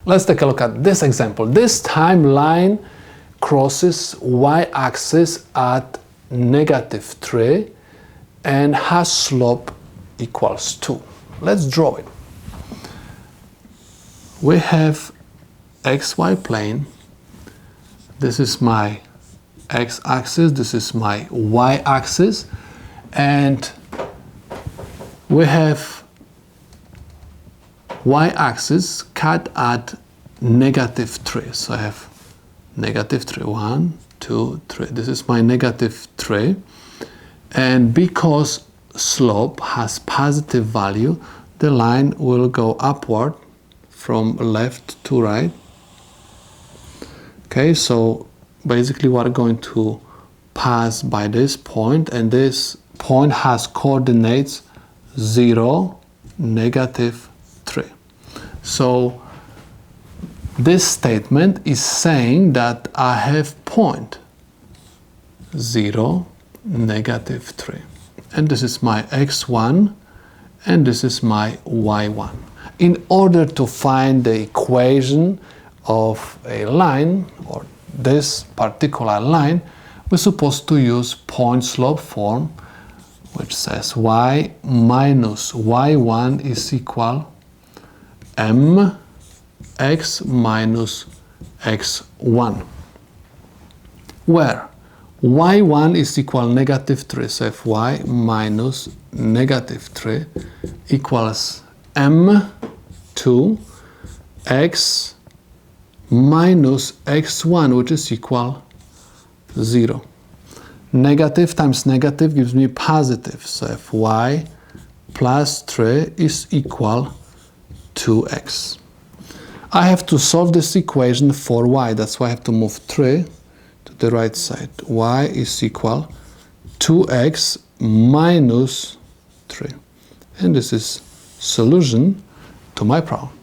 Let's take a look at this example. This time line crosses y-axis at -3 and has slope equals 2. Let's draw it. We have xy plane. This is my x-axis, this is my y-axis, and we have y-axis cut at -3. So I have -3, 1, 2, 3. This is my -3. And because slope has positive value, the line will go upward from left to right. Okay, so basically we're going to pass by this point, and this point has coordinates 0, -3. So this statement is saying that I have point 0, -3. And this is my x1 and this is my y1. In order to find the equation of a line, or this particular line, we're supposed to use point slope form, which says y minus y1 is equal mx minus x1, where y1 is equal -3, so if y minus -3 equals m2 x minus x1, which is equal 0. Negative times negative gives me positive, so if y plus 3 is equal 2x. I have to solve this equation for y, that's why I have to move 3 to the right side. Y is equal 2x minus 3. And this is solution to my problem.